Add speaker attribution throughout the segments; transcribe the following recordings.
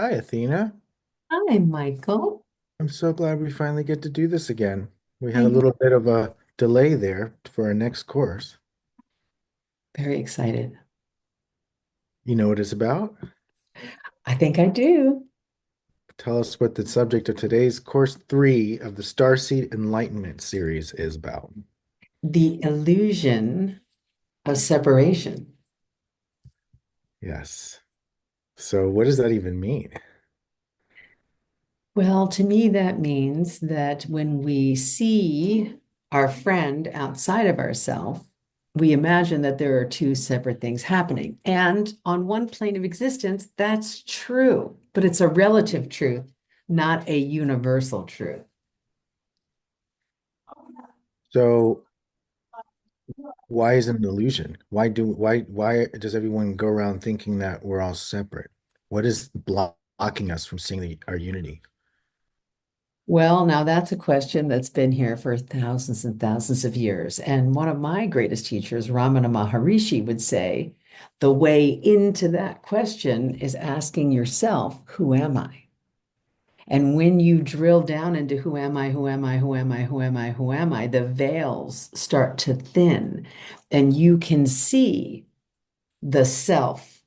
Speaker 1: Hi, Athena.
Speaker 2: Hi, Michael.
Speaker 1: I'm so glad we finally get to do this again. We had a
Speaker 2: I'm
Speaker 1: little bit of a delay there for our next course.
Speaker 2: very excited.
Speaker 1: You know what it's about?
Speaker 2: I think I do.
Speaker 1: Tell us what the subject of today's course three of the Starseed Enlightenment series is about.
Speaker 2: The illusion of separation.
Speaker 1: Yes. So, what does that even mean?
Speaker 2: Well, to me, that means that when we see our friend outside of ourselves, we imagine that there are two separate things happening. And on one plane of existence, that's true, but it's a relative truth, not a universal truth.
Speaker 1: So, why is it an illusion? Why does everyone go around thinking that we're all separate? What is blocking us from seeing our unity?
Speaker 2: Well, now that's a question that's been here for thousands and thousands of years. And one of my greatest teachers, Ramana Maharishi, would say the way into that question is asking yourself, who am I? And when you drill down into who am I, who am I, who am I, who am I, who am I, the veils start to thin and you can see the self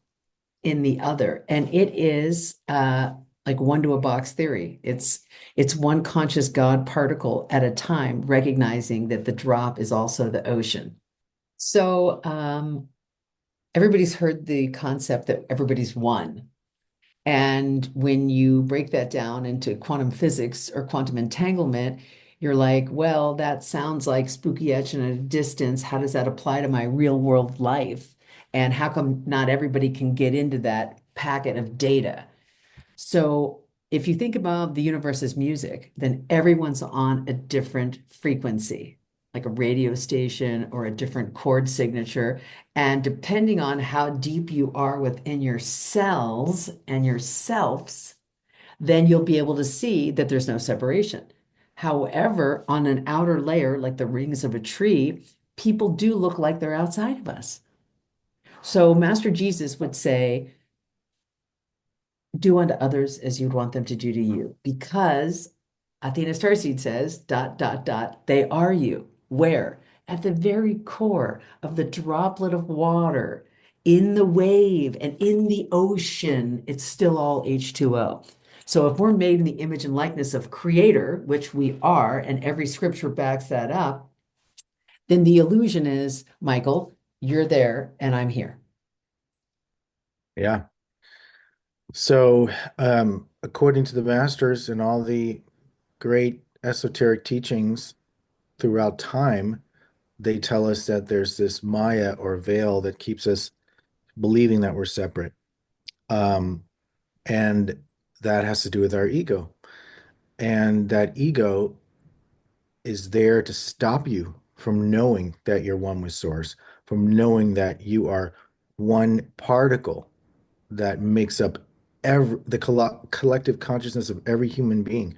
Speaker 2: in the other. And it is like one to a box theory. It's one conscious God particle at a time, recognizing that the drop is also the ocean. So everybody's heard the concept that everybody's one. And when you break that down into quantum physics or quantum entanglement, you're like, well, that sounds like spooky etch in a distance. How does that apply to my real world life? And how come not everybody can get into that packet of data? So if you think about the universe as music, then everyone's on a different frequency, like a radio station or a different chord signature. And depending on how deep you are within your cells and your selves, then you'll be able to see that there's no separation. However, on an outer layer, like the rings of a tree, people do look like they're outside of us. So Master Jesus would say, do unto others as you'd want them to do to you. Because Athena StarSeed says, dot, dot, dot, they are you. Where? At the very core of the droplet of water, in the wave and in the ocean, it's still all H2O. So if we're made in the image and likeness of Creator, which we are, and every scripture backs that up, then the illusion is, Michael, you're there and I'm here.
Speaker 1: Yeah. So, according to the masters and all the great esoteric teachings throughout time, they tell us that there's this Maya or veil that keeps us believing that we're separate. Um, and that has to do with our ego. And that ego is there to stop you from knowing that you're one with Source, from knowing that you are one particle that makes up the collective consciousness of every human being.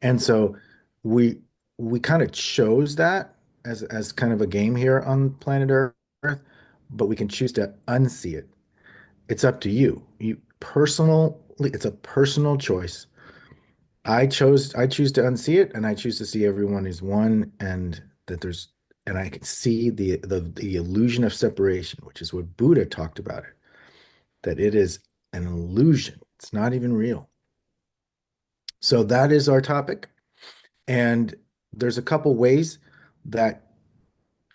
Speaker 1: And so we we kind of chose that as kind of a game here on planet Earth, but we can choose to unsee it. It's up to you. It's a personal choice. I choose to unsee it, and I choose to see everyone as one, and that there's and I can see the illusion of separation, which is what Buddha talked about it, that it is an illusion. It's not even real. So that is our topic. And there's a couple ways that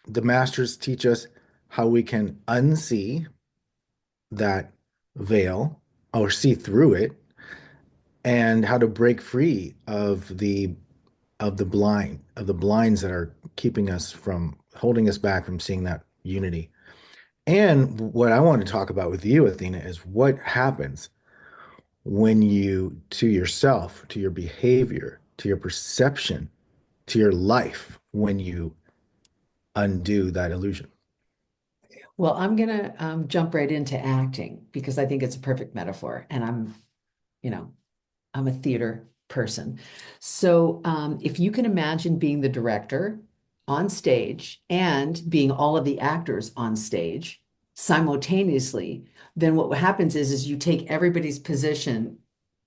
Speaker 1: the masters teach us how we can unsee that veil or see through it, and how to break free of the blinds that are keeping us from holding us back from seeing that unity. And what I want to talk about with you, Athena, is what happens when you, to yourself, to your behavior, to your perception, to your life, when you undo that illusion.
Speaker 2: Well, I'm gonna jump right into acting because I think it's a perfect metaphor, and you know, I'm a theater person. So, if you can imagine being the director on stage and being all of the actors on stage simultaneously, then what happens is you take everybody's position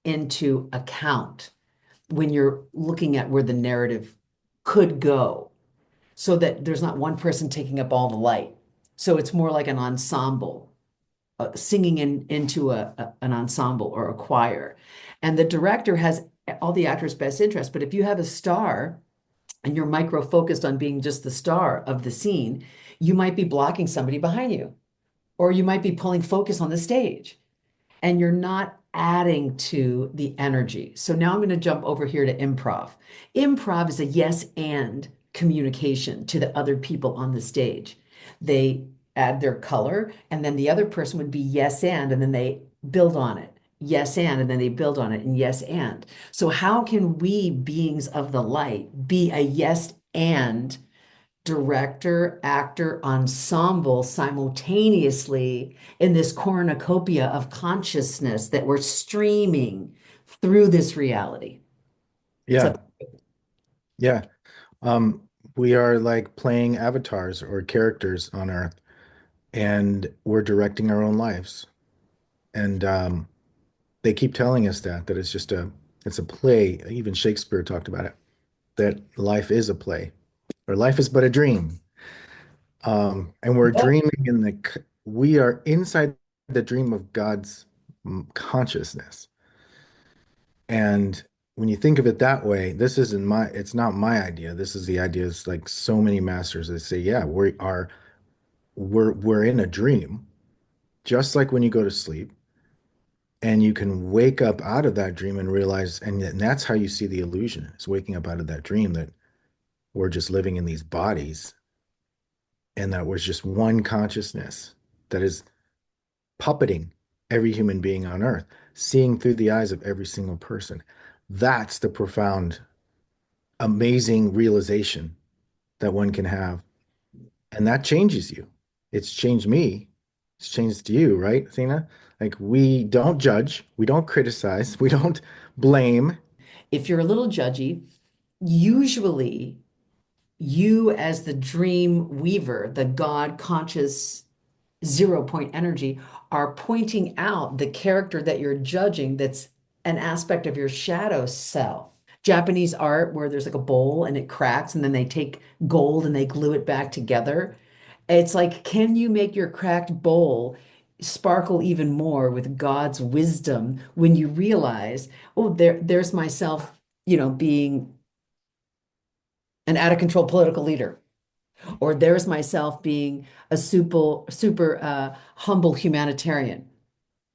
Speaker 2: into account when you're looking at where the narrative could go, so that there's not one person taking up all the light. So it's more like an ensemble, singing into an ensemble or a choir. And the director has all the actors' best interest. But if you have a star and you're micro focused on being just the star of the scene, you might be blocking somebody behind you, or you might be pulling focus on the stage and you're not adding to the energy. So now I'm going to jump over here to improv. Improv is a yes and communication to the other people on the stage. They add their color, and then the other person would be yes and then they build on it. Yes and then they build on it, and yes and. So how can we, beings of the light, be a yes and director, actor, ensemble simultaneously in this cornucopia of consciousness that we're streaming through this reality? So,
Speaker 1: Yeah. Yeah. Um, we are like playing avatars or characters on Earth, and we're directing our own lives. And they keep telling us that it's a play. Even Shakespeare talked about it, that life is a play, or life is but a dream. And we're dreaming we are inside the dream of God's consciousness. And when you think of it that way, it's not my idea. This is the idea. It's like so many masters that say, yeah, we're in a dream, just like when you go to sleep, and you can wake up out of that dream and realize, and that's how you see the illusion. It's waking up out of that dream that we're just living in these bodies, and that was just one consciousness that is puppeting every human being on earth, seeing through the eyes of every single person. That's the profound, amazing realization that one can have. And that changes you. It's changed me. It's changed you, right, Athena? Like we don't judge, we don't criticize, we don't blame.
Speaker 2: if you're a little judgy, usually you, as the dream weaver, the God conscious 0 point energy, are pointing out the character that you're judging that's an aspect of your shadow self. Japanese art where there's like a bowl and it cracks and then they take gold and they glue it back together. It's like, can you make your cracked bowl sparkle even more with God's wisdom when you realize, oh, there's myself, being an out of control political leader, or there's myself being a super humble humanitarian.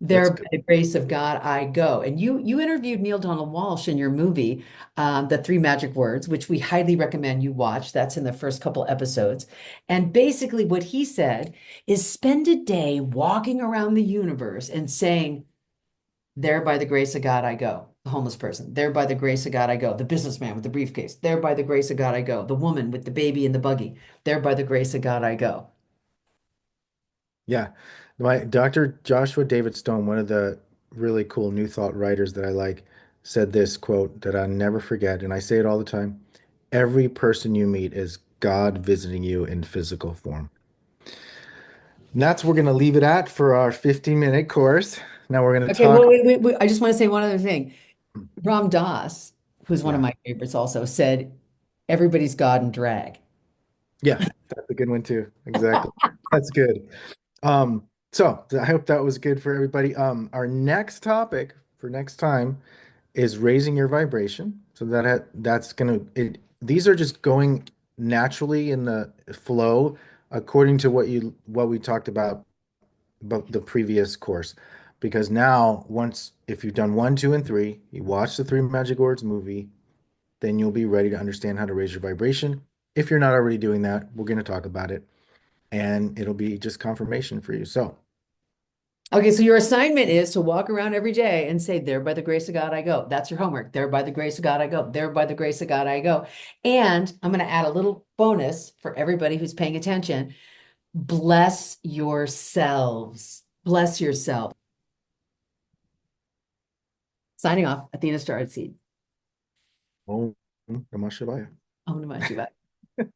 Speaker 1: That's
Speaker 2: There, by
Speaker 1: good.
Speaker 2: the grace of God, I go. And you interviewed Neil Donald Walsh in your movie, The Three Magic Words, which we highly recommend you watch. That's in the first couple episodes. And basically, what he said is spend a day walking around the universe and saying, there by the grace of God, I go. The homeless person. There by the grace of God, I go. The businessman with the briefcase. There by the grace of God, I go. The woman with the baby in the buggy. There by the grace of God, I go.
Speaker 1: Yeah. My Dr. Joshua David Stone, one of the really cool New Thought writers that I like, said this quote that I never forget, and I say it all the time. Every person you meet is God visiting you in physical form. And that's where we're going to leave it at for our 15-minute course. Now we're going to
Speaker 2: Okay, well,
Speaker 1: talk.
Speaker 2: wait. I just want to say one other thing. Ram Dass, who's one of
Speaker 1: Yeah.
Speaker 2: my favorites also, said, everybody's God in drag.
Speaker 1: Yeah. That's a good one too. Exactly. That's good. So I hope that was good for everybody. Our next topic for next time is raising your vibration. So that's gonna these are just going naturally in the flow according to what we talked about the previous course. Because now once if you've done one, two, and three, you watch the Three Magic Words movie, then you'll be ready to understand how to raise your vibration. If you're not already doing that, we're going to talk about it and it'll be just confirmation for you. So,
Speaker 2: Okay, so your assignment is to walk around every day and say, there by the grace of God I go. That's your homework. There by the grace of God I go. There by the grace of God I go. And I'm going to add a little bonus for everybody who's paying attention. Bless yourselves. Bless yourself. Signing off, Athena StarSeed.
Speaker 1: Om Namah Shivaya.
Speaker 2: Om Namah Shivaya.